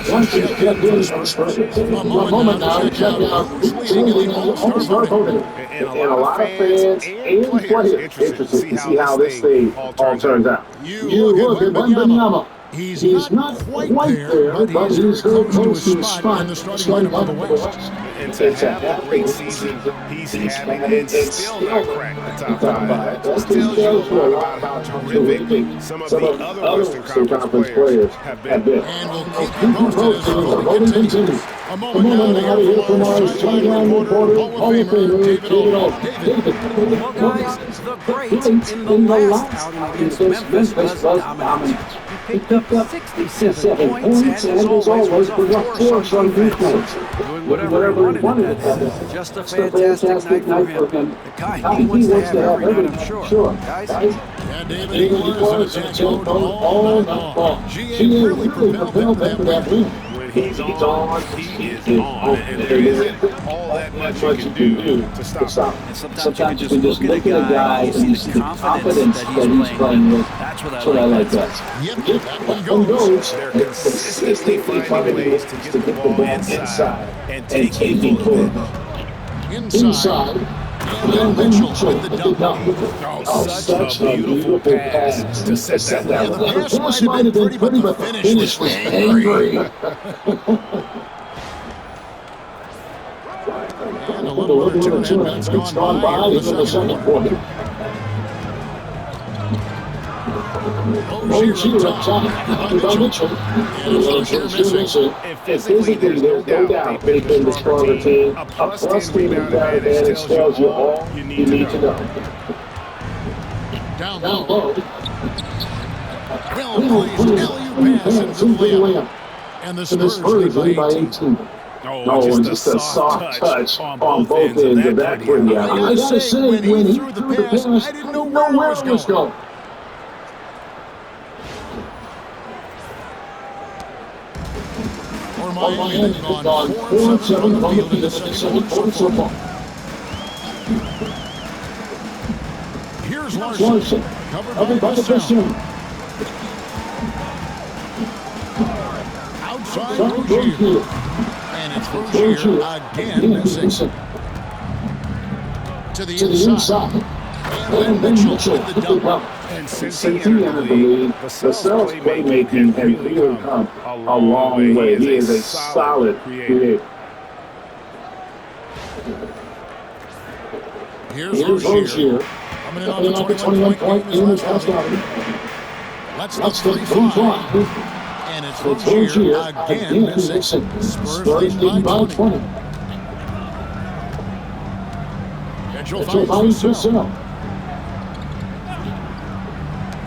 Once you check in for Spurs, a moment now to check out who's leading in the All-Star voting. And a lot of fans and players interested to see how this thing all turns out. You look at Wembanyama. He's not quite there, but he's very close to his spot in the starting lineup of the West. And to have a great season he's having and still not crack the top five, that tells you a lot about how terrific some of the other Western Conference players have been. And we'll keep you posted as the voting continues. A moment now to hear from our sideline reporter, Hall of Famer David Ault. David. Well, guys, the great in the last outing against Memphis was dominant. He picked up 67 points and, as always, put up 4 on defense. Doing whatever he wanted to do. Just a fantastic night for him. The guy, he wants to have every night, I'm sure. Guys? Yeah, David was a chance all night long. GA really propelled them to that win. He's on, he is on, and there isn't all that much you can do to stop him. And sometimes you can just look at a guy and see the confidence that he's playing with. That's what I like that. Yep, that one goes. They're consistently finding ways to get the ball inside and take full advantage. Inside. And then Mitchell with the dunk. Oh, such a beautiful pass to set that The up. pass might have been pretty, but the finish was angry. And a little over 2 minutes gone by into the second quarter. Rozier up top, by Mitchell. And Rozier missing. And physically, there's no doubt they've been the stronger team. A plus team rebound advantage tells you all you need to know. Down low. Will plays LU pass into the layup. And the Spurs lead by 18. Oh, just a soft touch on both ends of that bring out. I gotta say, when he threw the pass, I didn't know where it was going. Miami has gone 4-7 from the field in the second quarter so far. Here's Larson, covered by the Pistons. Outside Rozier. And it's Rozier again missing. To the inside. And then Mitchell with the dunk. And since he entered the league, Vassell's playmaking has really come a long way. He is a solid creator. Here's Rozier. Coming in off the 21-point game is passed out. Let's the free fly. And it's Rozier again missing. Spurs lead by 20. Mitchell finds Vassell.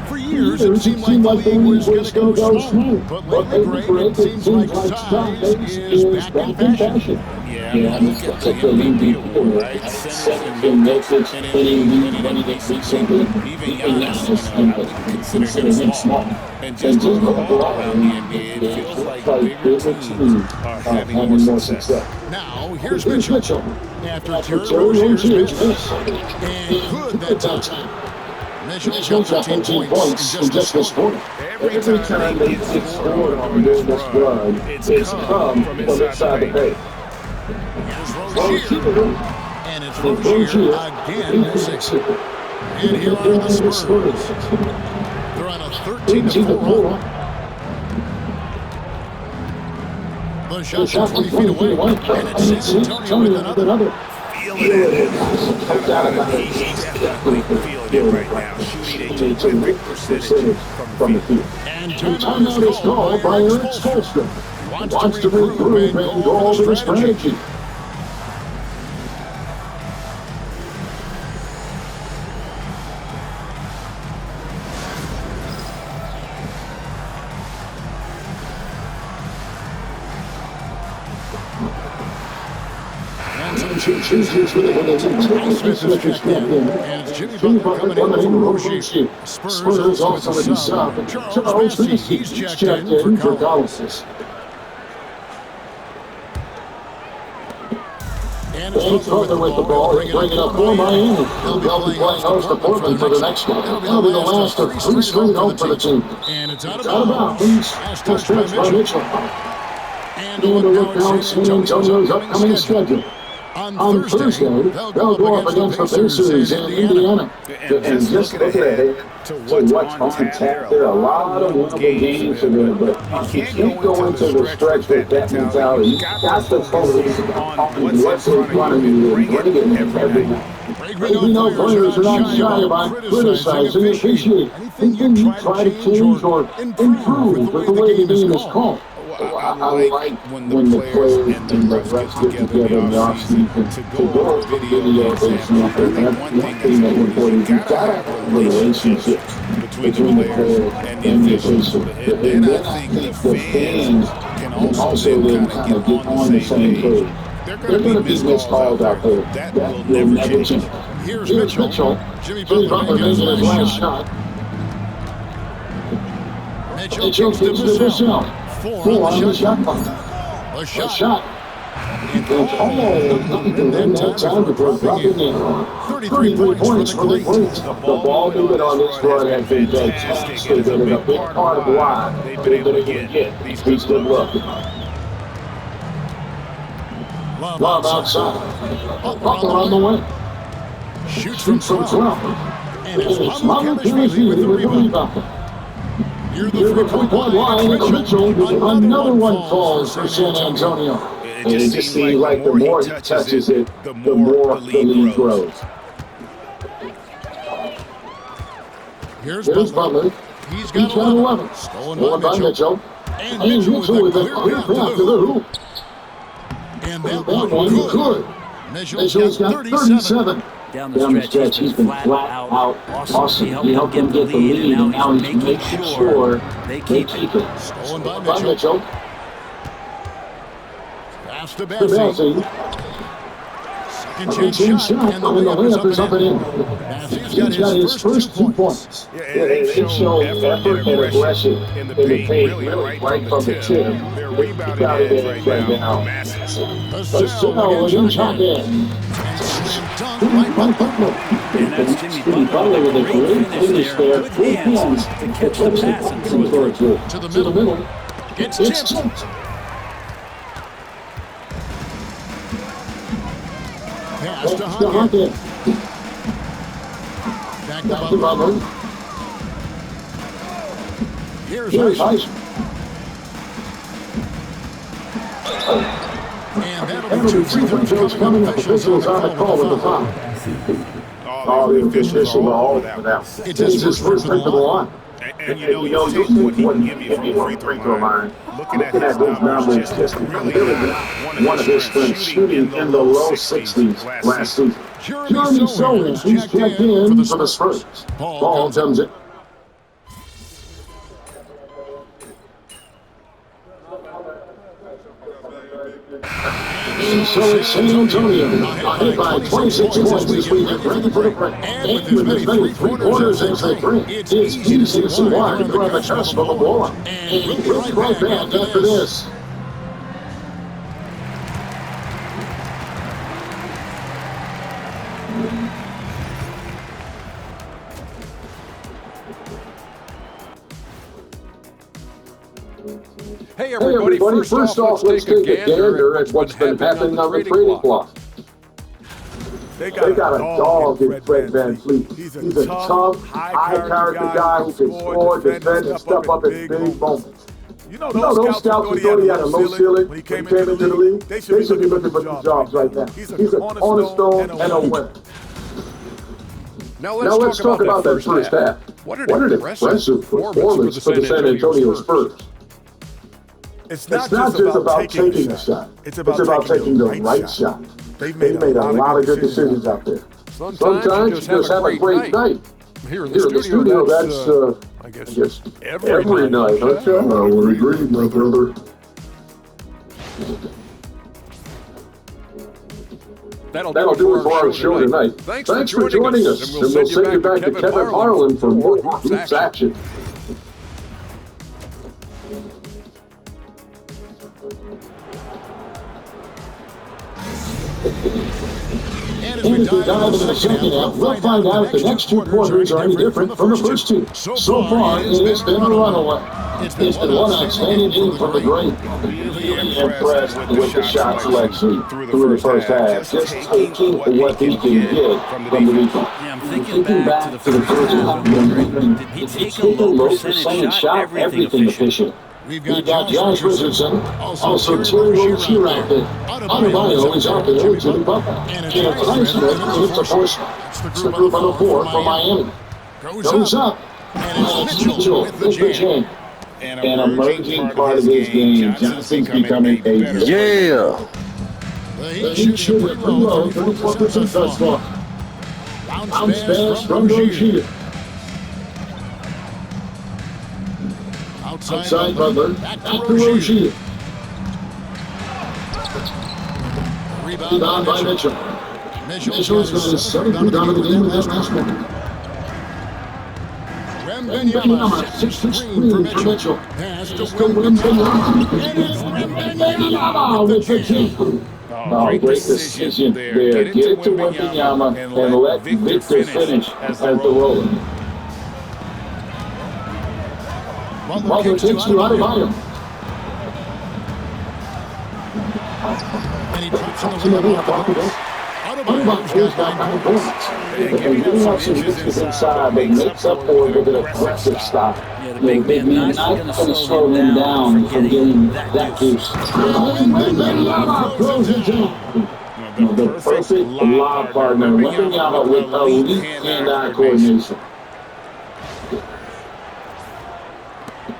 For years, it seemed like the league was going to go smooth. But lately, Greg, it seems like Saturdays is back in fashion. Yeah, that's like the league before, right? Seven Memphis, winning they beat something. Even Giannis, consider him small. And just overall around the NBA, it feels like bigger teams are having more success. Now, here's Mitchell. After Terry Rozier's miss. And good that time. Mitchell's got 13 points in just this quarter. Every time they get scored on during this run, it's come from inside the paint. And it's Rozier again missing. And here are the Spurs. They're on a 13-4 run. The shot's 20 feet away. And it's San Antonio with another. He's definitely feeling it right now. Shooting a terrific percentage from the field. And timeout is called by Erik Spoelstra. Wants to improve and go over the strategy. Chooses with it. And it's Jimmy Butler coming in for Rozier. Spurs also in the sub. Charles Messi, he's checked in for Collins. And Butler with the ball. Bring it up for Miami. They'll be playing host to Portland for the next one. That'll be the last of 3 straight home for the team. And it's out It's of out of bounds. bounds. Pass by Mitchell. And to look now at San Antonio's upcoming schedule. On Thursday, they'll go up against the Pacers in Indiana. And just look ahead to what's on tap. There are a lot of winnable games in there, but you can't go into the stretch with that mentality. You got to focus on what's in front of you and bring it every night. We know players are not shy about criticizing and appreciating anything you try to change or improve with the way the game is called. I like when the players and the refs get together in the offseason to go over video based on that's one thing that's important. You've got to have a relationship between the players and the officials. And I think the fans can also then kind of get on the same page. They're going to be missed calls out there. That will never change. Here's Mitchell. Jimmy Butler making his last shot. Mitchell gives to Vassell. 4 on the shot clock. A shot. It's almost in that time before dropping in. 33 points for the Greats. The ball movement on this run has been fantastic. It's been a big part of why they've been able to get these good looks. Lob outside. Butler on the way. Shoots from 12. And it's Mamu Kennedy with the rebound. Near the 3-point line, it's Mitchell. Another one falls for San Antonio. And it just seems like the more he touches it, the more the lead grows. Here's Butler. He's got 11. Stolen by Mitchell. And Mitchell with a clear path to the hoop. And that one good. Mitchell's got 37. Down the stretch, he's been flat out awesome. He helped them get the lead, and now he's making sure they keep it. Stolen by Mitchell. Pass to Bessie. Second chance shot, and the layup is up and in. He's got his first 2 points. They show effort and aggression in the paint, really right from the tip. Their rebounding edge right now, massive. Vassell against Hawkins. And that's Jimmy Butler with a great finish there. Good hands to catch the pass and throw it through. To the middle. It's tipped. Pass to Hawkins. Back to Butler. Here's Ice. And that'll be 2 free throws coming up. Officials on the call with the foul. All the officials are all over that. It's his first free throw line. And you know, you see what he can give you from the free throw line. Looking at those numbers, just really one of his strengths, shooting in the low 60s last season. Jeremy Sohan, he's checked in for the Spurs. Ball comes in. And so it's San Antonio, ahead by 26 points this week, ready for the break. And with as many three-pointers as they bring, it's easy to see why to grab a chest for the ball. And we'll be right back after this. Hey everybody, first off, let's take a gander at what's been happening on the trading block. They got a dog in Fred VanVleet. He's a tough, high-character guy who can score, defend, and step up in big moments. You know, those scouts who thought he had a low ceiling when he came into the league, they should be looking for some jobs right now. He's a cornerstone and a winner. Now let's talk about that first half. What an impressive performance for the San Antonio Spurs. It's not just about taking a shot. It's about taking the right shot. They've made a lot of good decisions out there. Sometimes you just have a great night. Here in the studio, that's, I guess, every night, huh? I would agree, my brother. That'll do it for our show tonight. Thanks for joining us, and we'll send you back to Kevin Harlan for more Hoops action. And as we dive into the second half, we'll find out if the next two quarters are any different from the first two. So far, it has been a runaway. It's been one outstanding inning from the great. Really impressed with the shot selection through the first half. Just taking what he can get from the defense. Yeah, I'm thinking back to the first half. Did he take a low percentage shot? Everything efficient. We've got Josh Richardson, also Terry Rozier out there. Adebayo is out there, Jimmy Butler. And Tyson hits a force. It's the group on the 4 for Miami. Goes up. And it's Mitchell with the jam. An emerging part of his game. Johnson's becoming a Yeah. The Heat should be pretty low, 34% thus far. Bounce pass from Rozier. Outside Butler, back to Rozier. Rebound by Mitchell. Mitchell's got his 7th rebound of the game with that last one. Wembanyama, 6 screen for Mitchell. Pass to Wembanyama. And it's Wembanyama with the kick. Great decision there. Get it to Wembanyama and let Victor finish as the roller. Butler takes to Adebayo. And he drops in the lane. Adebayo goes back behind points. And giving up some distance inside, but makes up for it with an aggressive stop. Yeah, the big man not going to slow him down from getting that deuce. Wembanyama throws it down. The perfect lob partner. Wembanyama with elite hand-eye coordination.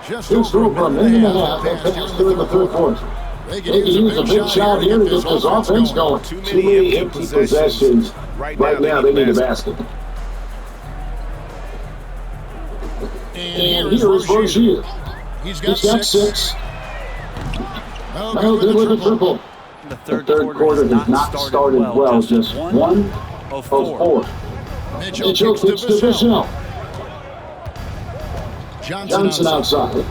Just over a minute and a half passed during the third quarter. They can use a big shot here to get this offense going. Too many empty possessions. Right now, they need a basket. And here is Rozier. He's got 6. No good with a triple. The third quarter has not started well. Just 1 of 4. Mitchell kicks to Bishop. Johnson outside.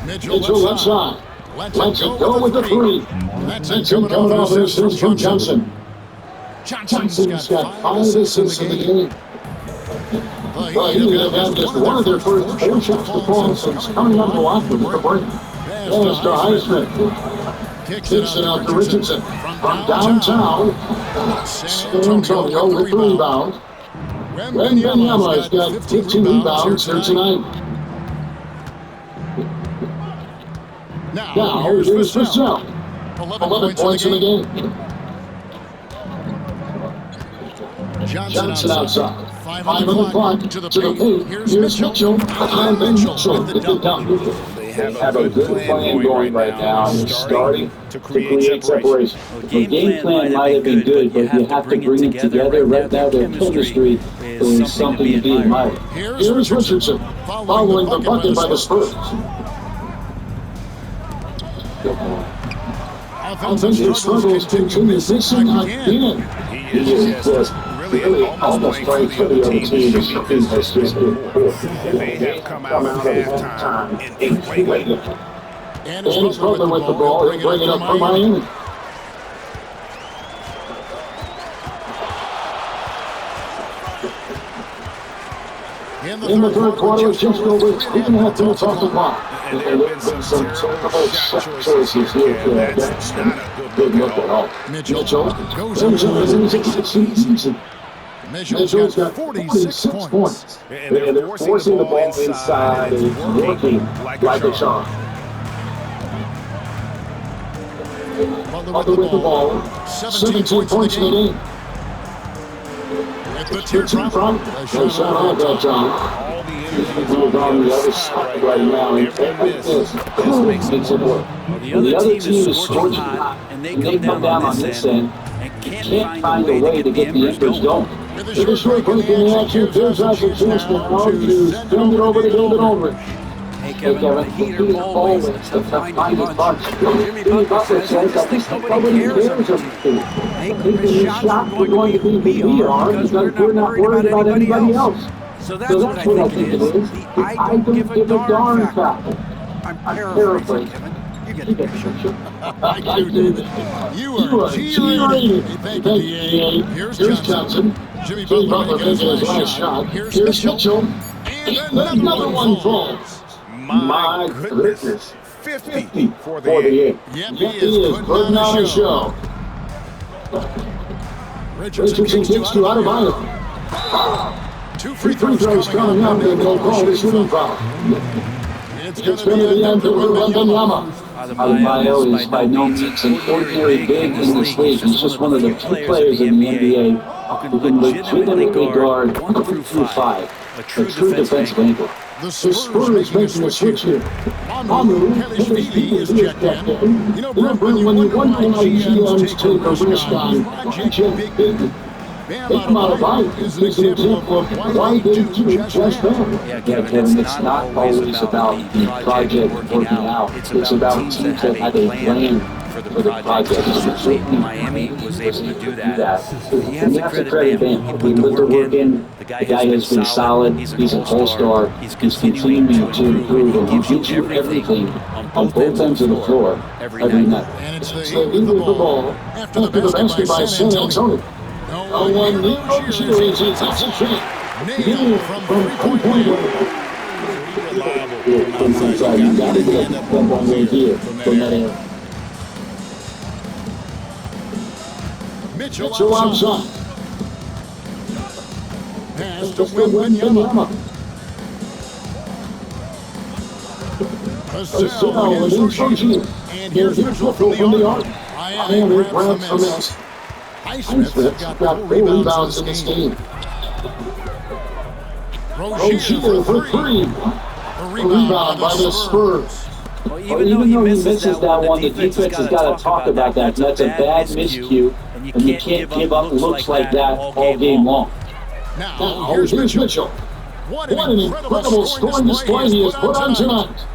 Mitchell left side. Let's go with the 3. That's it coming off an assist from Johnson. Johnson's got 5 assists in the game. The Heat have had just one of their first 4 shots to fall since coming up to Washington for break. Pass to Highsmith. Kicks it out to Richardson. From downtown. San Antonio with the rebound. Wembanyama has got 15 rebounds here tonight. Now, here's Fitzgerald. 11 points in the game. Johnson outside. 5 on the clock to the paint. Here's Mitchell. And then Mitchell with the dunk. They have a good plan going right now. They're starting to create separation. The game plan might have been good, but you have to bring it together. Right now, their chemistry is something to be admired. Here's Richardson following the bucket by the Spurs. Offensive struggles continue this again. He is just really almost playing for the other team. They have come out at halftime inflated. And he's Butler with the ball. He'll bring it up for Miami. In the third quarter, just over 3.5 minutes off the clock. And there have been some terrible shot choices here. That's not a good look at all. Mitchell goes over. Mitchell's got 46 points. And they're forcing the ball inside and working like a charm. Butler with the ball. 17 points in the game. At the teardrop. No shot on that time. He's on the other side right now. And this makes it work. The other team is scorching hot, and they come down on this end and can't find a way to get the Embers going. With a short break in the action, there's out the chance for Hughes. Send it over to David Aldridge. Hey Kevin, the Heat are always a tough bunch. Jimmy Butler says at least nobody cares about you. Hey, the shots are going to be we are because we're not worried about anybody else. So that's what I think it is. The I don't give a darn factor. I'm paraphrasing, Kevin. You get the picture. I do, David. You are cheering. Thank you, DA. Here's Johnson. Jimmy Butler making his last shot. Here's Mitchell. And another one falls. My goodness. 50 for the eight. Yep, he is putting on a show. Richardson kicks to Adebayo. 2 free throws coming up, and they'll call this shooting foul. It's going to be the end of Wembanyama. Adebayo is by no means an ordinary big in this league. He's just one of the few players in the NBA who can legitimately guard 1 through 5. A true defensive anchor. The Spurs making a switch here. Manu Kelly is checked in. You know, Brent, when you wonder why GMs take a risk on Project Big, Bam Adebayo is an example of why they do just that. Yeah, Kevin, it's not always about the project working out. It's about teams that have a plan for the project. Miami was able to do that. You have to credit Bam. He put the work in. The guy has been solid. He's a all-star. He's continuing to improve, and he gives you everything on both ends of the floor every night. And it's the Heat with the ball after the basket by San Antonio. No one Rozier is a touch. Nailed from 3-point line. From inside, you got to get that one right here from that area. Mitchell outside. Pass to Wembanyama. Vassell is Rozier. And here's Mitchell from the arc. Miami grabs the miss. Highsmith got 4 rebounds in this game. Rozier for 3. A rebound by the Spurs. Well, even though he misses that one, the defense has got to talk about that. That's a bad miscue, and you can't give up looks like that all game long. Now, here's Mitchell. What an incredible scoring display he has put on tonight.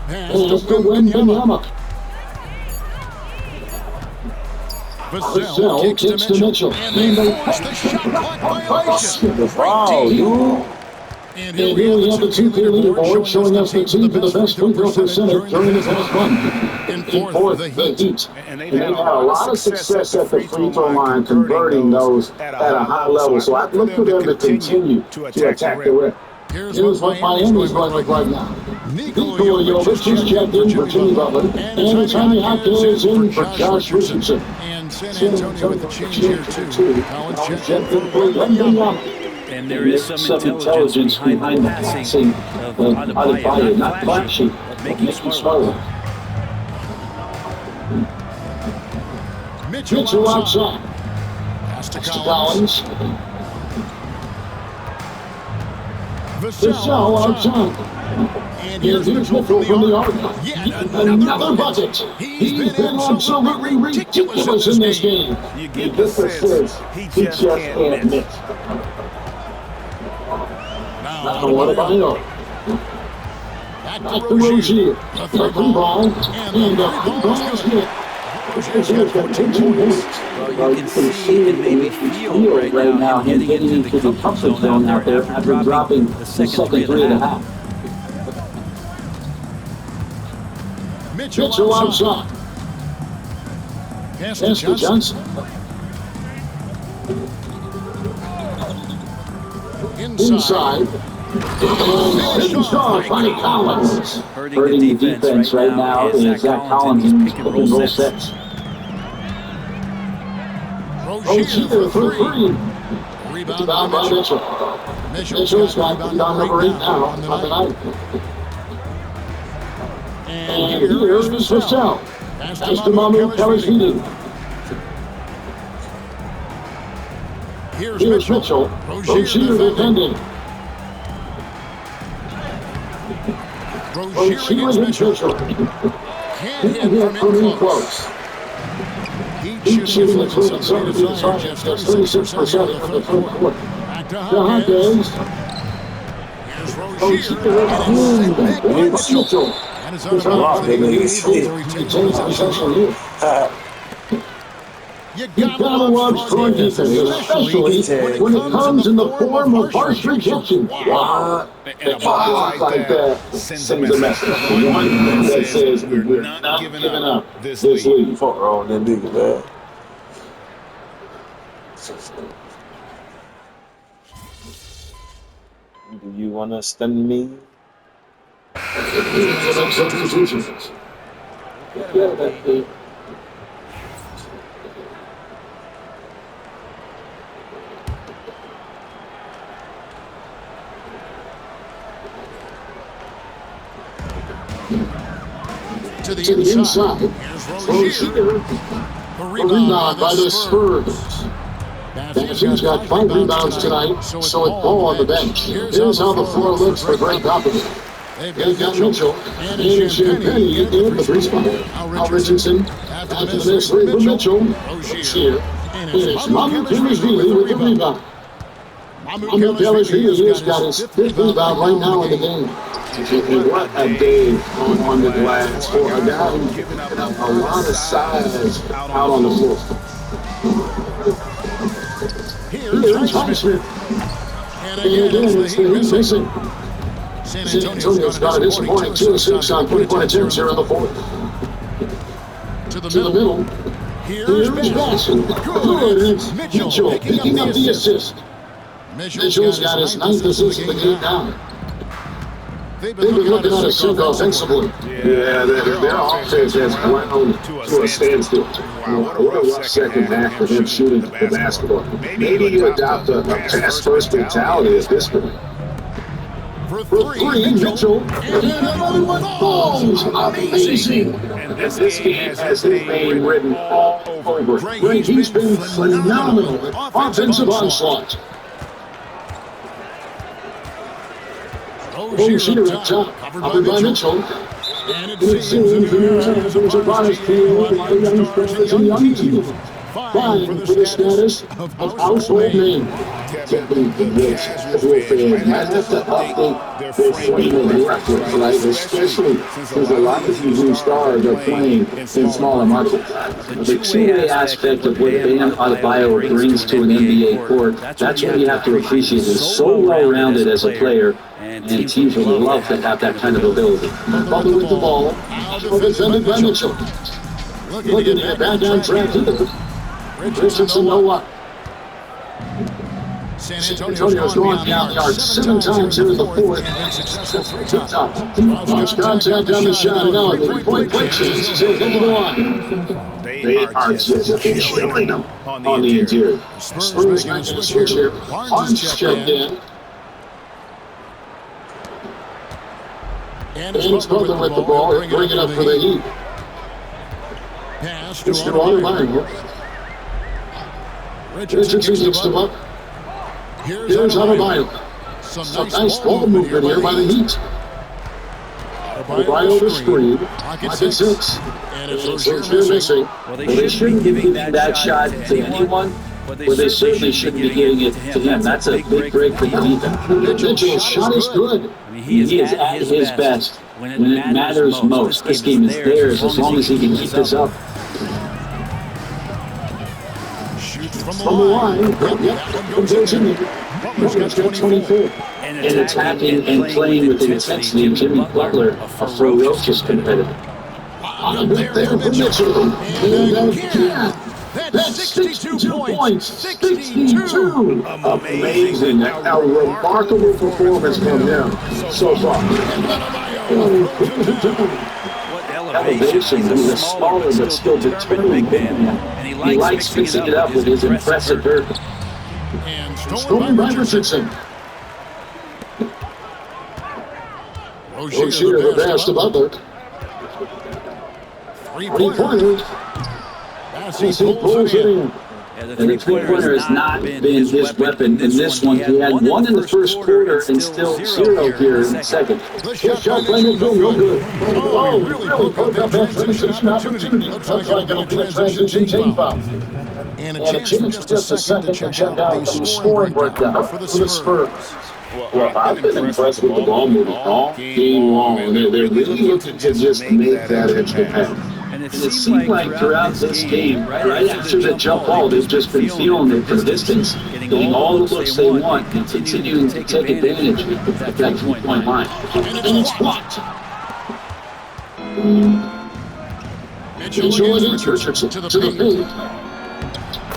Pass to Wembanyama. Vassell kicks to Mitchell. And they force the shot clock violation. Wow, and here we have the 2-tier leaderboard showing us the team for the best free throw percentage during this last run. In fourth, the Heat. And they've And they've had a lot of success at the free throw line, converting those at a high level. So I'd look for them to continue to attack the rim. Here's what Miami's going to look like now. Nikola Jovic is checked in for Jimmy Butler. And Tommy Hopkins is in for Josh Richardson. And San Antonio with the change here too. Collins checked in for Wembanyama. And there is some intelligence behind the passing of Adebayo, not flashy, but making smart. Mitchell outside. Pass to Collins. Vassell outside. And here's Mitchell from the arc. Another bucket. He's been absolutely ridiculous in this game. You get the sense he just can't miss. Now what about Hill? Back to Rozier. A three ball. And a free ball is hit. Rozier's got 10 points. Well, you can see and maybe feel right now him getting into the comfort zone out there after dropping the second three and a half. Mitchell outside. Pass to Johnson. Inside. Finished off by Collins. Hurting the defense right now is Zach Collins in pick and roll sets. Rozier for 3. Rebound by Mitchell. Mitchell's got rebound number 8 now on the night. And here's Vassell. Pass to Manu Kelly. Here's Mitchell. Rozier defending. Rozier against Mitchell. Can't hit from in close. Heat shooting at 36% of the front court. Back to Hopkins. Here's Rozier. And it's Mitchell. And it's out of bounds. He takes possession here. You gotta love strong defense, especially when it comes in the form of harsh rejection. Wow. And a ball like that sends a message. One that says we're not giving up this lead. Fuck wrong with that nigga, man. Do you want to stun me? To the inside. Rozier. The rebound by the Spurs. Matthews got 5 rebounds tonight, so it's Ball on the bench. Here's how the floor looks for Greg Popovich. They've got Mitchell and Champagnie in the 3 spot. Al Richardson after the next 3 for Mitchell. Rozier. And it's Mamu Kelly with the rebound. Mamu Kelly has got his 5th rebound right now in the game. And what a day on the glass for a guy who's giving up a lot of size out on the floor. Here's Highsmith. And again, it's the Heat missing. San Antonio's got a disappointing 2-6 on 3-point attempts here in the 4th. To the middle. Here's Basson. Good. It's Mitchell picking up the assist. Mitchell's got his 9th assist of the game now. They've been looking at a sync offensively. Yeah, their offense has ground to a standstill. What a rough second half for him shooting the basketball. Maybe you adopt a pass-first mentality at this point. For 3, Mitchell. And another one falls. Amazing. And this game has his name written all over. Greg, he's been phenomenal with offensive onslaught. Rozier at top, covered by Mitchell. And it seems there's a surprise team of young stars and young team. Vying for the status of household name. Can't believe this. Has to update their frame of reference, right? Especially since a lot of these new stars are playing in smaller markets. The two-way aspect of what Bam Adebayo brings to an NBA court, that's what you have to appreciate. He's so well-rounded as a player, and teams would love to have that kind of ability. Bubble with the ball. Defended by Mitchell. Looking to get back on track. Richardson, no luck. San Antonio's gone down yards 7 times here in the 4th. Lost contact on the shot. Now a 3-point play chance. He's into the line. They are just killing them on the interior. Spurs going to switch here. Barnes checked in. And it's Butler with the ball. Bring it up for the Heat. Pass to Adebayo. Richardson gets them up. Here's Adebayo. Some nice ball movement here by the Heat. Adebayo the screen. Pocket 6. And it's Rozier missing. Well, they shouldn't be giving that shot to anyone, but they certainly shouldn't be giving it to him. That's a big break for the defense. Mitchell's shot is good. He is at his best when it matters most. This game is theirs as long as he can keep this up. Shoots from the line. Butler's got 24. And attacking and playing with intensity. Jimmy Butler, a ferocious competitor. On a bit there for Mitchell. And again. That's 62 points. 62. Amazing. A remarkable performance from him so far. Elevation. He's a smaller but still determined man. And he likes fixing it up with his impressive vert. And stolen by Richardson. Rozier the pass to Butler. 3-pointer. He pulls it in. And the three-pointer has not been his weapon in this one. He had 1 in the first quarter and still 0 here in the second. His shot by Mitchell, no good. Oh, really poked up that transition opportunity. Looks like it'll be a transition team foul. And a chance just a second to check out the scoring breakdown for the Spurs. Well, I've been impressed with the ball movement all game long. They're really looking to just make that extra pass. And it seemed like throughout this game, right after the jump ball, they've just been feeling it for distance, getting all the looks they want, and continuing to take advantage of that 3-point line. And it's blocked. Mitchell against Richardson to the paint.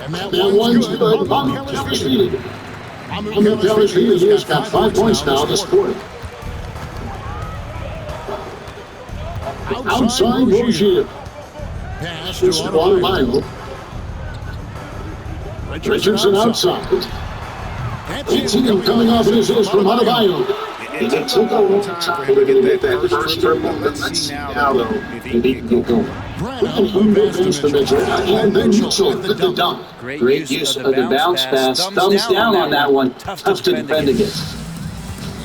And that one's good. Amir Kelly's leading. Amir Kelly's leading. He has got 5 points now this quarter. Outside Rozier. Pass to Adebayo. Richardson outside. It's him coming off his heels from Adebayo. It took a long time for him to get that first triple. Let's see now, though, if he can get going. Branham against the Mitchell. And then Mitchell with the dunk. Great use of the bounce pass. Thumbs down on that one. Tough to defend against.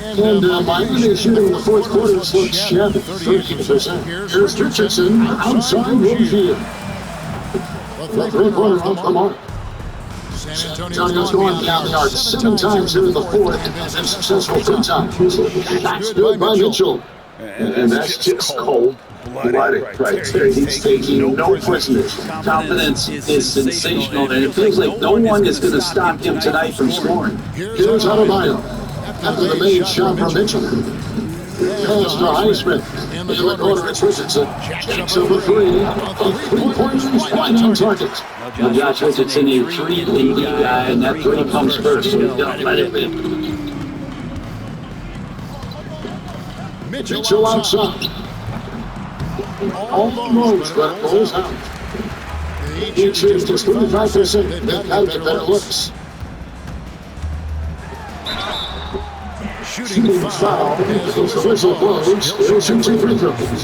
And Miami is shooting in the fourth quarter. This looks shabby. 30%. Here's Richardson outside Rozier. The three-pointer off the mark. San Antonio's gone down the yard 7 times here in the fourth and successful 3 times. That's good by Mitchell. And that's just cold-blooded right there. He's taking no prisoners. Confidence is sensational, and it feels like no one is going to stop him tonight from scoring. Here's Adebayo. After the main shot from Mitchell. Pass to Highsmith. In the corner, it's Richardson. Jacks over 3. A 3-point is right on target. Now Josh Richardson, a 3-lead guy, and that 3 comes first, so he's going to let it in. Mitchell outside. Almost, but it rolls out. He shoots just 25%. They've got to get better looks. Shooting foul. As the whistle blows, he'll shoot 2 free throws.